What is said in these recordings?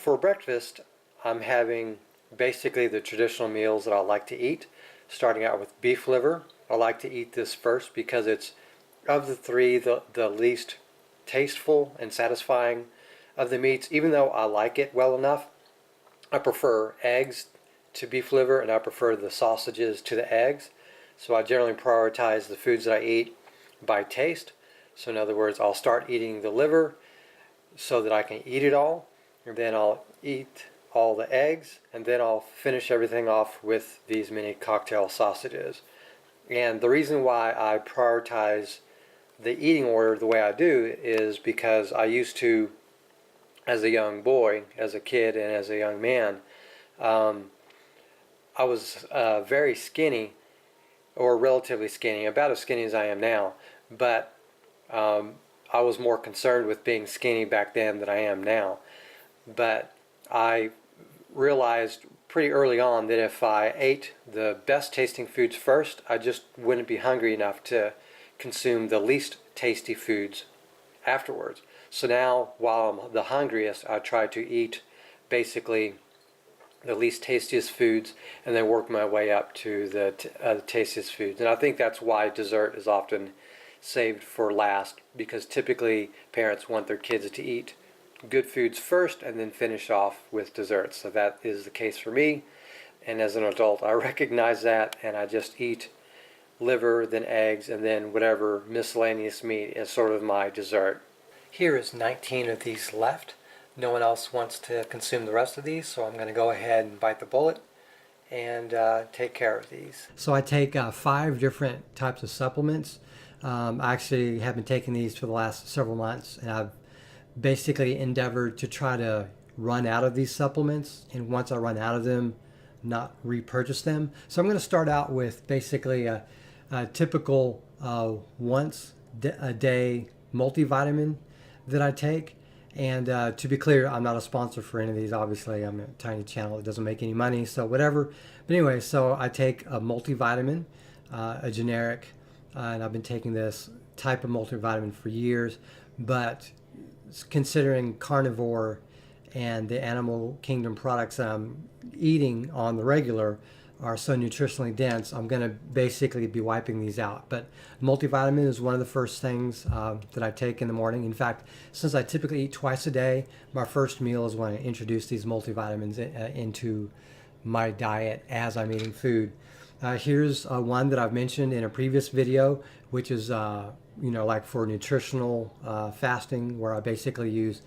For breakfast, I'm having basically the traditional meals that I like to eat, starting out with beef liver. I like to eat this first because it's, of the three, the least tasteful and satisfying of the meats. Even though I like it well enough, I prefer eggs to beef liver, and I prefer the sausages to the eggs. So I generally prioritize the foods that I eat by taste. So in other words, I'll start eating the liver so that I can eat it all, and then I'll eat all the eggs, and then I'll finish everything off with these mini cocktail sausages. And the reason why I prioritize the eating order the way I do is because I used to, as a young boy, as a kid, and as a young man, I was very skinny, or relatively skinny, about as skinny as I am now, but I was more concerned with being skinny back then than I am now. But I realized pretty early on that if I ate the best tasting foods first, I just wouldn't be hungry enough to consume the least tasty foods afterwards. So now, while I'm the hungriest, I try to eat basically the least tastiest foods and then work my way up to the tastiest foods. And I think that's why dessert is often saved for last, because typically parents want their kids to eat good foods first and then finish off with desserts. So that is the case for me, and as an adult I recognize that, and I just eat liver, then eggs, and then whatever miscellaneous meat is sort of my dessert. Here is 19 of these left. No one else wants to consume the rest of these, so I'm going to go ahead and bite the bullet and take care of these. So I take 5 different types of supplements. I actually have been taking these for the last several months, and I've basically endeavored to try to run out of these supplements, and once I run out of them, not repurchase them. So I'm going to start out with basically a typical once a day multivitamin that I take. And to be clear, I'm not a sponsor for any of these. Obviously, I'm a tiny channel that doesn't make any money, so whatever. But anyway, so I take a multivitamin, a generic, and I've been taking this type of multivitamin for years. But considering carnivore and the animal kingdom products that I'm eating on the regular are so nutritionally dense, I'm going to basically be wiping these out. But multivitamin is one of the first things that I take in the morning. In fact, since I typically eat twice a day, my first meal is when I introduce these multivitamins into my diet as I'm eating food. Here's one that I've mentioned in a previous video, which is like for nutritional fasting, where I basically use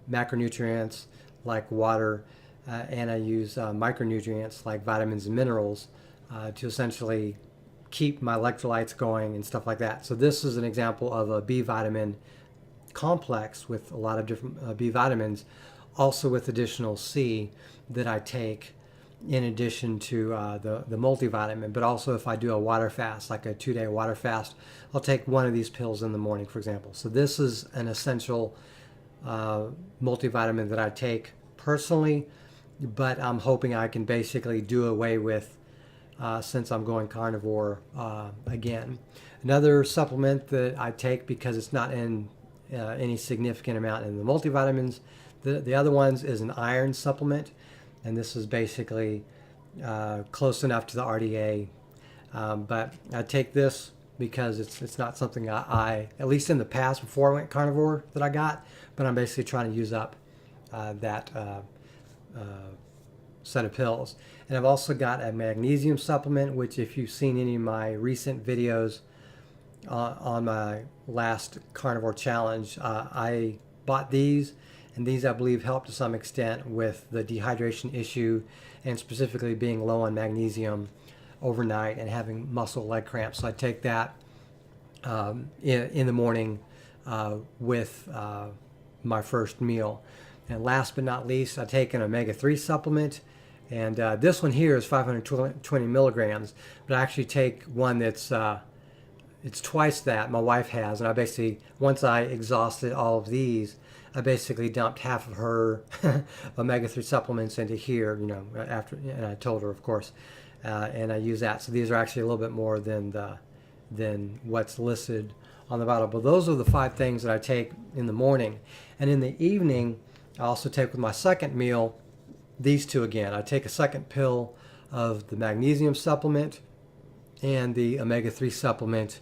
macronutrients like water, and I use micronutrients like vitamins and minerals to essentially keep my electrolytes going and stuff like that. So this is an example of a B vitamin complex with a lot of different B vitamins, also with additional C that I take in addition to the multivitamin. But also if I do a water fast, like a 2-day water fast, I'll take one of these pills in the morning, for example. So this is an essential multivitamin that I take personally, but I'm hoping I can basically do away with since I'm going carnivore again. Another supplement that I take, because it's not in any significant amount in the multivitamins, the other ones is an iron supplement, and this is basically close enough to the RDA, but I take this because it's not something I, at least in the past before I went carnivore, that I got, but I'm basically trying to use up that set of pills. And I've also got a magnesium supplement, which if you've seen any of my recent videos on my last carnivore challenge, I bought these, and these I believe help to some extent with the dehydration issue, and specifically being low on magnesium overnight and having muscle leg cramps. So I take that in the morning with my first meal. And last but not least, I take an omega-3 supplement, and this one here is 520 milligrams, but I actually take one that's it's twice that my wife has, and I basically, once I exhausted all of these, I basically dumped half of her omega-3 supplements into here, after, and I told her, of course, and I use that. So these are actually a little bit more than what's listed on the bottle. But those are the 5 things that I take in the morning. And in the evening, I also take with my second meal these two again. I take a second pill of the magnesium supplement and the omega-3 supplement,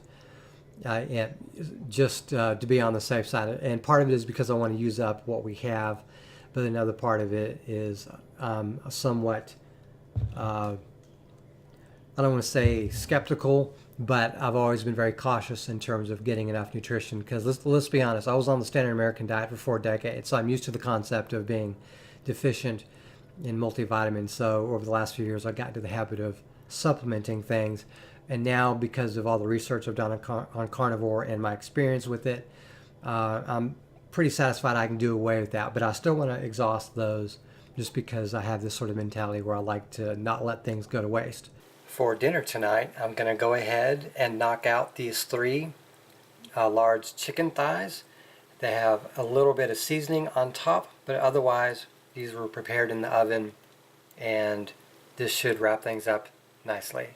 and just to be on the safe side. And part of it is because I want to use up what we have, but another part of it is somewhat, I don't want to say skeptical, but I've always been very cautious in terms of getting enough nutrition, because let's be honest, I was on the standard American diet for 4 decades, so I'm used to the concept of being deficient in multivitamins. So over the last few years, I got into the habit of supplementing things, and now because of all the research I've done on carnivore and my experience with it, I'm pretty satisfied I can do away with that. But I still want to exhaust those, just because I have this sort of mentality where I like to not let things go to waste. For dinner tonight, I'm going to go ahead and knock out these 3 large chicken thighs. They have a little bit of seasoning on top, but otherwise these were prepared in the oven, and this should wrap things up nicely.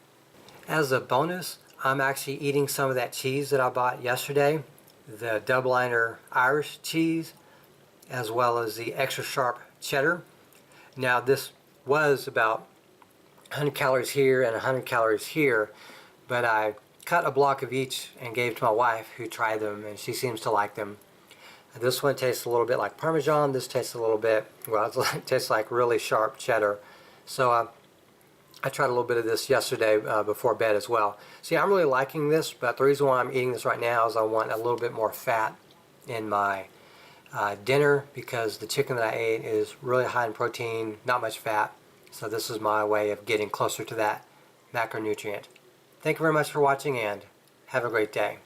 As a bonus, I'm actually eating some of that cheese that I bought yesterday, the double liner Irish cheese, as well as the extra sharp cheddar. Now this was about 100 calories here and 100 calories here, but I cut a block of each and gave to my wife, who tried them, and she seems to like them. This one tastes a little bit like Parmesan. This tastes a little bit, well, it tastes like really sharp cheddar. So I tried a little bit of this yesterday before bed as well. See, I'm really liking this, but the reason why I'm eating this right now is I want a little bit more fat in my dinner, because the chicken that I ate is really high in protein, not much fat. So this is my way of getting closer to that macronutrient. Thank you very much for watching, and have a great day.